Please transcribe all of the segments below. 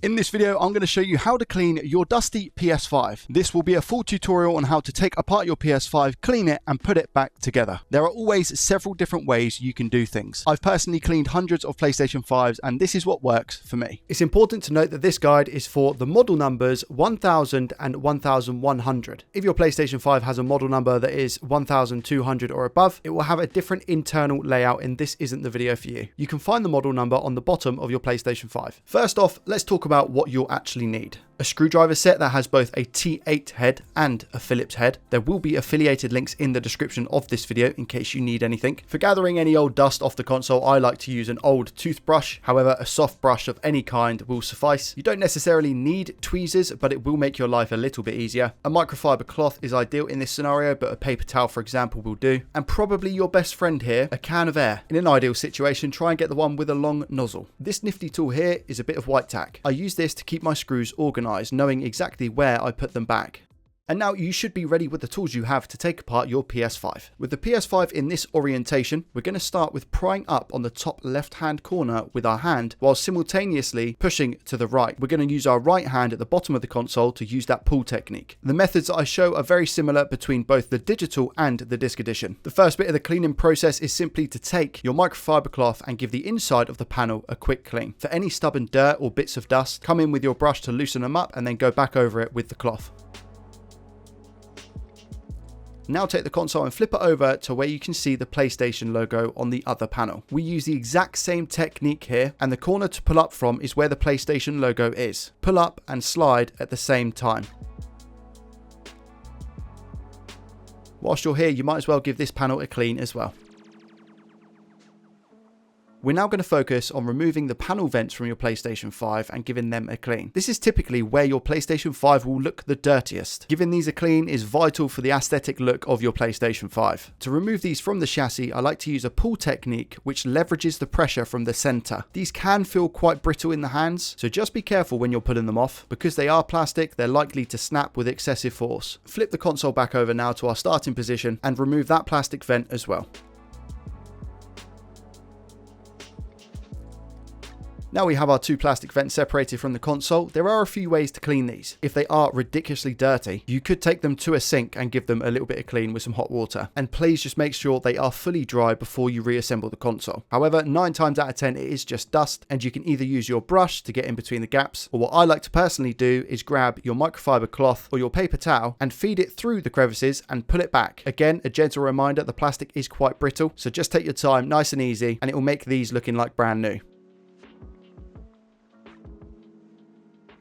In this video, I'm going to show you how to clean your dusty PS5. This will be a full tutorial on how to take apart your PS5, clean it, and put it back together. There are always several different ways you can do things. I've personally cleaned hundreds of PlayStation 5s, and this is what works for me. It's important to note that this guide is for the model numbers 1000 and 1100. If your PlayStation 5 has a model number that is 1200 or above, it will have a different internal layout, and this isn't the video for you. You can find the model number on the bottom of your PlayStation 5. First off, let's talk about what you'll actually need. A screwdriver set that has both a T8 head and a Phillips head. There will be affiliated links in the description of this video in case you need anything. For gathering any old dust off the console, I like to use an old toothbrush. However, a soft brush of any kind will suffice. You don't necessarily need tweezers, but it will make your life a little bit easier. A microfiber cloth is ideal in this scenario, but a paper towel, for example, will do. And probably your best friend here, a can of air. In an ideal situation, try and get the one with a long nozzle. This nifty tool here is a bit of white tack. I use this to keep my screws organized, knowing exactly where I put them back. And now you should be ready with the tools you have to take apart your PS5. With the PS5 in this orientation, we're going to start with prying up on the top left-hand corner with our hand, while simultaneously pushing to the right. We're going to use our right hand at the bottom of the console to use that pull technique. The methods that I show are very similar between both the digital and the disc edition. The first bit of the cleaning process is simply to take your microfiber cloth and give the inside of the panel a quick clean. For any stubborn dirt or bits of dust, come in with your brush to loosen them up and then go back over it with the cloth. Now take the console and flip it over to where you can see the PlayStation logo on the other panel. We use the exact same technique here, and the corner to pull up from is where the PlayStation logo is. Pull up and slide at the same time. Whilst you're here, you might as well give this panel a clean as well. We're now going to focus on removing the panel vents from your PlayStation 5 and giving them a clean. This is typically where your PlayStation 5 will look the dirtiest. Giving these a clean is vital for the aesthetic look of your PlayStation 5. To remove these from the chassis, I like to use a pull technique which leverages the pressure from the center. These can feel quite brittle in the hands, so just be careful when you're pulling them off. Because they are plastic, they're likely to snap with excessive force. Flip the console back over now to our starting position and remove that plastic vent as well. Now we have our two plastic vents separated from the console. There are a few ways to clean these. If they are ridiculously dirty, you could take them to a sink and give them a little bit of clean with some hot water. And please just make sure they are fully dry before you reassemble the console. However, 9 times out of 10 it is just dust, and you can either use your brush to get in between the gaps, or what I like to personally do is grab your microfiber cloth or your paper towel and feed it through the crevices and pull it back. Again, a gentle reminder, the plastic is quite brittle, so just take your time, nice and easy, and it will make these looking like brand new.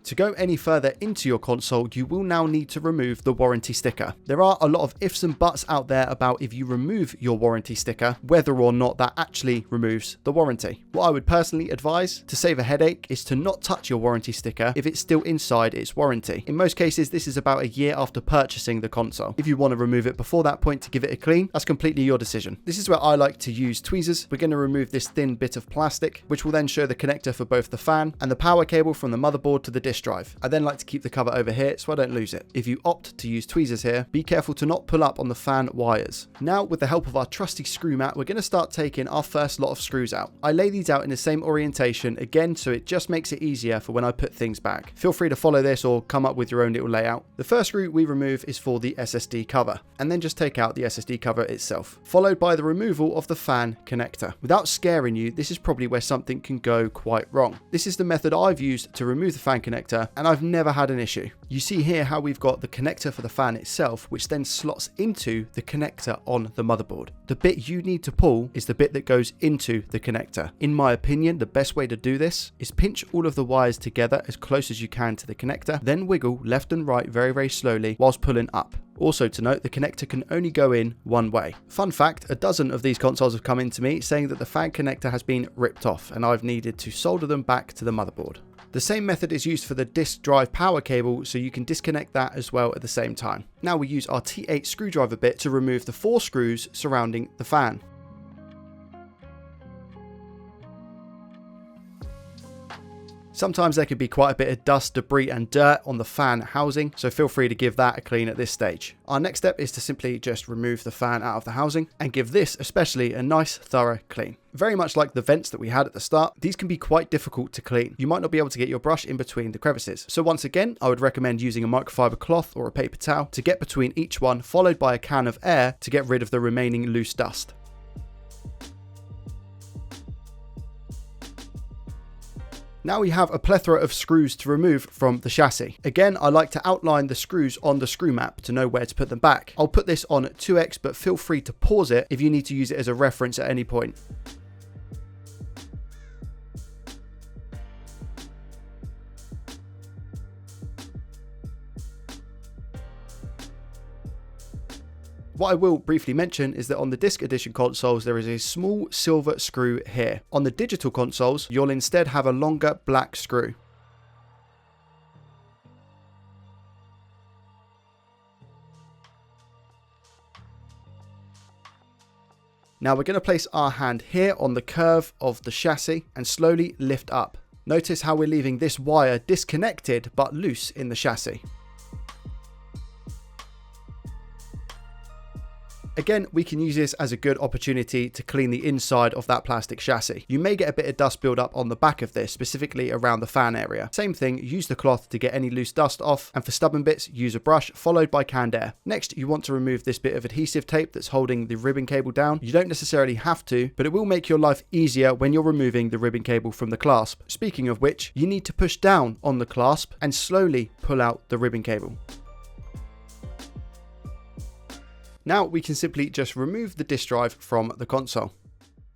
To go any further into your console, you will now need to remove the warranty sticker. There are a lot of ifs and buts out there about if you remove your warranty sticker, whether or not that actually removes the warranty. What I would personally advise to save a headache is to not touch your warranty sticker if it's still inside its warranty. In most cases, this is about a year after purchasing the console. If you want to remove it before that point to give it a clean, that's completely your decision. This is where I like to use tweezers. We're going to remove this thin bit of plastic, which will then show the connector for both the fan and the power cable from the motherboard to the disk drive. I then like to keep the cover over here so I don't lose it. If you opt to use tweezers here, be careful to not pull up on the fan wires. Now, with the help of our trusty screw mat, we're going to start taking our first lot of screws out. I lay these out in the same orientation again, so it just makes it easier for when I put things back. Feel free to follow this or come up with your own little layout. The first screw we remove is for the SSD cover, and then just take out the SSD cover itself, followed by the removal of the fan connector. Without scaring you, this is probably where something can go quite wrong. This is the method I've used to remove the fan connector, and I've never had an issue. You see here how we've got the connector for the fan itself, which then slots into the connector on the motherboard. The bit you need to pull is the bit that goes into the connector. In my opinion, the best way to do this is pinch all of the wires together as close as you can to the connector, then wiggle left and right very, very slowly whilst pulling up. Also to note, the connector can only go in one way. Fun fact, a dozen of these consoles have come in to me saying that the fan connector has been ripped off and I've needed to solder them back to the motherboard. The same method is used for the disk drive power cable, so you can disconnect that as well at the same time. Now we use our T8 screwdriver bit to remove the 4 screws surrounding the fan. Sometimes there could be quite a bit of dust, debris and dirt on the fan housing, so feel free to give that a clean at this stage. Our next step is to simply just remove the fan out of the housing and give this especially a nice thorough clean. Very much like the vents that we had at the start, these can be quite difficult to clean. You might not be able to get your brush in between the crevices. So once again, I would recommend using a microfiber cloth or a paper towel to get between each one, followed by a can of air to get rid of the remaining loose dust. Now we have a plethora of screws to remove from the chassis. Again, I like to outline the screws on the screw map to know where to put them back. I'll put this on 2x, but feel free to pause it if you need to use it as a reference at any point. What I will briefly mention is that on the disc edition consoles, there is a small silver screw here. On the digital consoles, you'll instead have a longer black screw. Now we're going to place our hand here on the curve of the chassis and slowly lift up. Notice how we're leaving this wire disconnected but loose in the chassis. Again, we can use this as a good opportunity to clean the inside of that plastic chassis. You may get a bit of dust build up on the back of this, specifically around the fan area. Same thing, use the cloth to get any loose dust off, and for stubborn bits, use a brush followed by canned air. Next, you want to remove this bit of adhesive tape that's holding the ribbon cable down. You don't necessarily have to, but it will make your life easier when you're removing the ribbon cable from the clasp. Speaking of which, you need to push down on the clasp and slowly pull out the ribbon cable. Now we can simply just remove the disk drive from the console.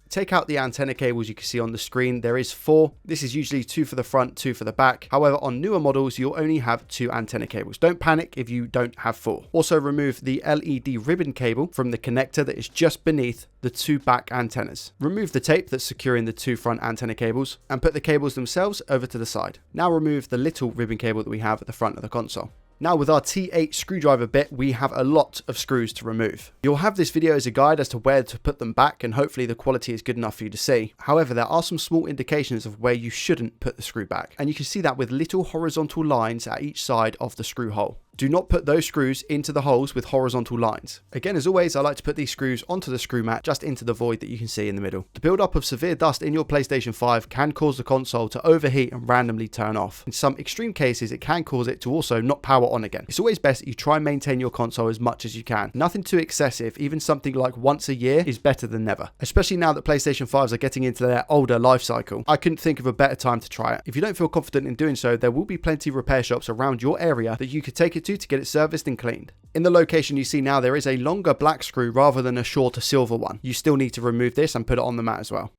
Take out the antenna cables you can see on the screen. There is 4. This is usually 2 for the front, 2 for the back. However, on newer models, you'll only have 2 antenna cables. Don't panic if you don't have 4. Also remove the LED ribbon cable from the connector that is just beneath the 2 back antennas. Remove the tape that's securing the 2 front antenna cables and put the cables themselves over to the side. Now remove the little ribbon cable that we have at the front of the console. Now with our T8 screwdriver bit, we have a lot of screws to remove. You'll have this video as a guide as to where to put them back, and hopefully the quality is good enough for you to see. However, there are some small indications of where you shouldn't put the screw back, and you can see that with little horizontal lines at each side of the screw hole. Do not put those screws into the holes with horizontal lines. Again, as always, I like to put these screws onto the screw mat just into the void that you can see in the middle. The build-up of severe dust in your PlayStation 5 can cause the console to overheat and randomly turn off. In some extreme cases, it can cause it to also not power on again. It's always best that you try and maintain your console as much as you can. Nothing too excessive, even something like once a year is better than never. Especially now that PlayStation 5s are getting into their older life cycle. I couldn't think of a better time to try it. If you don't feel confident in doing so, there will be plenty of repair shops around your area that you could take it to get it serviced and cleaned. In the location you see now, there is a longer black screw rather than a shorter silver one. You still need to remove this and put it on the mat as well.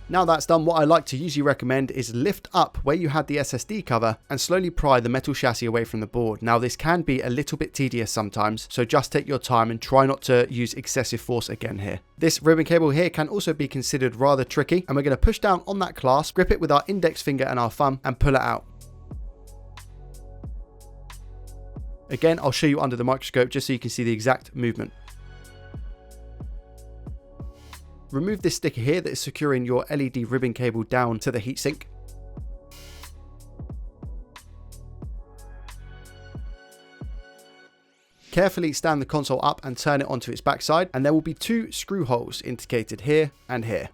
Now that's done, what I like to usually recommend is lift up where you had the SSD cover and slowly pry the metal chassis away from the board. Now this can be a little bit tedious sometimes, so just take your time and try not to use excessive force again here. This ribbon cable here can also be considered rather tricky, and we're going to push down on that clasp, grip it with our index finger and our thumb and pull it out. Again, I'll show you under the microscope just so you can see the exact movement. Remove this sticker here that is securing your LED ribbon cable down to the heatsink. Carefully stand the console up and turn it onto its backside, and there will be 2 screw holes indicated here and here.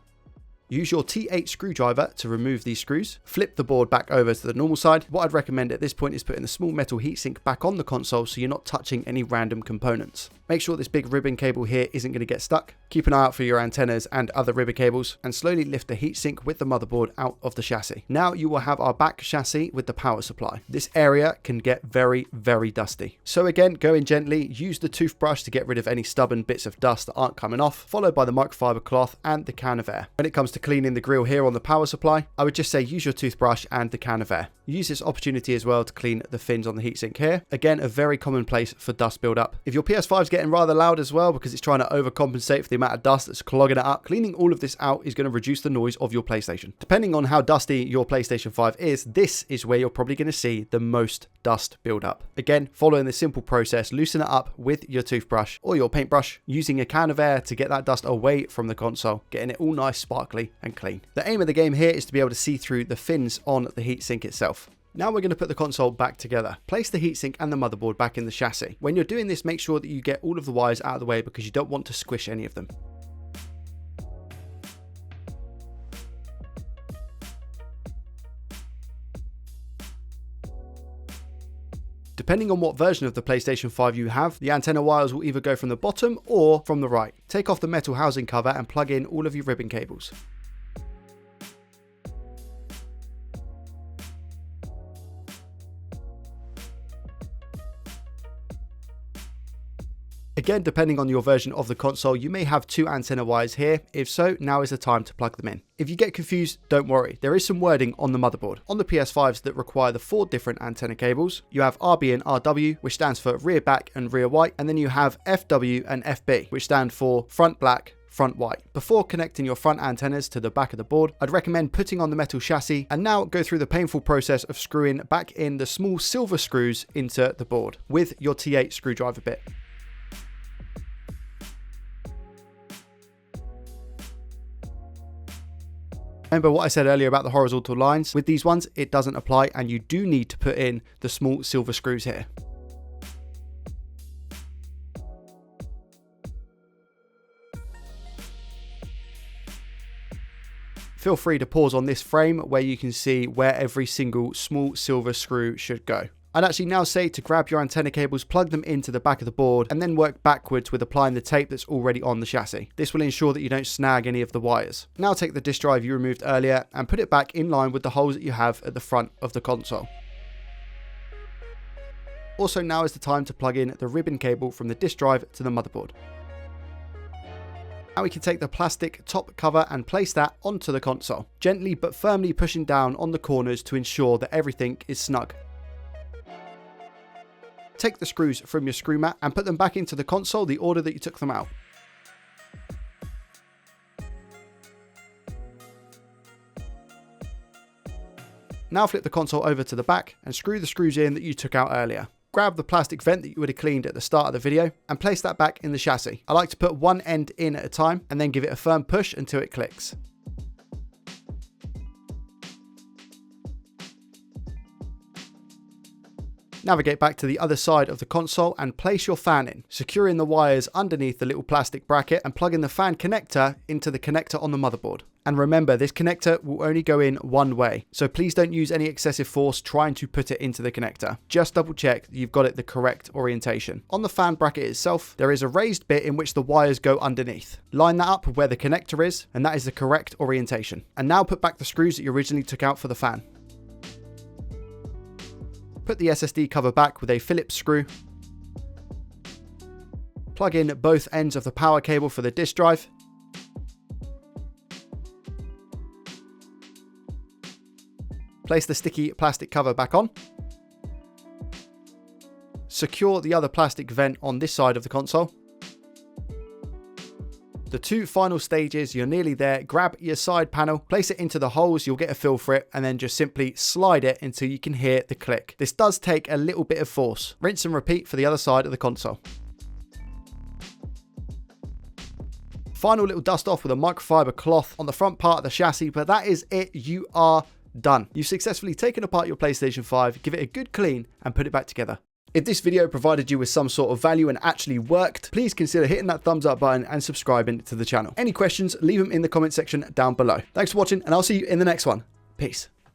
Use your T8 screwdriver to remove these screws. Flip the board back over to the normal side. What I'd recommend at this point is putting the small metal heatsink back on the console so you're not touching any random components. Make sure this big ribbon cable here isn't going to get stuck. Keep an eye out for your antennas and other ribbon cables, and slowly lift the heatsink with the motherboard out of the chassis. Now you will have our back chassis with the power supply. This area can get very, very dusty. So again, go in gently, use the toothbrush to get rid of any stubborn bits of dust that aren't coming off, followed by the microfiber cloth and the can of air. When it comes to cleaning the grill here on the power supply, I would just say use your toothbrush and the can of air. Use this opportunity as well to clean the fins on the heatsink here. Again, a very common place for dust buildup. If your PS5 is getting rather loud as well because it's trying to overcompensate for the amount of dust that's clogging it up, cleaning all of this out is going to reduce the noise of your PlayStation. Depending on how dusty your PlayStation 5 is, this is where you're probably going to see the most dust buildup. Again, following this simple process, loosen it up with your toothbrush or your paintbrush, using a can of air to get that dust away from the console, getting it all nice, sparkly and clean. The aim of the game here is to be able to see through the fins on the heatsink itself. Now we're going to put the console back together. Place the heatsink and the motherboard back in the chassis. When you're doing this, make sure that you get all of the wires out of the way because you don't want to squish any of them. Depending on what version of the PlayStation 5 you have, the antenna wires will either go from the bottom or from the right. Take off the metal housing cover and plug in all of your ribbon cables. Again, depending on your version of the console, you may have 2 antenna wires here. If so, now is the time to plug them in. If you get confused, don't worry. There is some wording on the motherboard. On the PS5s that require the 4 different antenna cables, you have RB and RW, which stands for rear back and rear white, and then you have FW and FB, which stand for front black, front white. Before connecting your front antennas to the back of the board, I'd recommend putting on the metal chassis and now go through the painful process of screwing back in the small silver screws into the board with your T8 screwdriver bit. Remember what I said earlier about the horizontal lines? With these ones, it doesn't apply and you do need to put in the small silver screws here. Feel free to pause on this frame where you can see where every single small silver screw should go. I'd actually now say to grab your antenna cables, plug them into the back of the board, and then work backwards with applying the tape that's already on the chassis. This will ensure that you don't snag any of the wires. Now take the disk drive you removed earlier and put it back in line with the holes that you have at the front of the console. Also, now is the time to plug in the ribbon cable from the disk drive to the motherboard. Now we can take the plastic top cover and place that onto the console, gently but firmly pushing down on the corners to ensure that everything is snug. Take the screws from your screw mat and put them back into the console the order that you took them out. Now flip the console over to the back and screw the screws in that you took out earlier. Grab the plastic vent that you would have cleaned at the start of the video and place that back in the chassis. I like to put one end in at a time and then give it a firm push until it clicks. Navigate back to the other side of the console and place your fan in, securing the wires underneath the little plastic bracket and plug in the fan connector into the connector on the motherboard. And remember, this connector will only go in one way, so please don't use any excessive force trying to put it into the connector. Just double check that you've got it the correct orientation. On the fan bracket itself, there is a raised bit in which the wires go underneath. Line that up where the connector is, and that is the correct orientation. And now put back the screws that you originally took out for the fan. Put the SSD cover back with a Phillips screw. Plug in both ends of the power cable for the disk drive. Place the sticky plastic cover back on. Secure the other plastic vent on this side of the console. The 2 final stages, you're nearly there. Grab your side panel, place it into the holes, you'll get a feel for it, and then just simply slide it until you can hear the click. This does take a little bit of force. Rinse and repeat for the other side of the console. Final little dust off with a microfiber cloth on the front part of the chassis, but that is it. You are done. You've successfully taken apart your PlayStation 5, give it a good clean, and put it back together. If this video provided you with some sort of value and actually worked, please consider hitting that thumbs up button and subscribing to the channel. Any questions, leave them in the comment section down below. Thanks for watching, and I'll see you in the next one. Peace.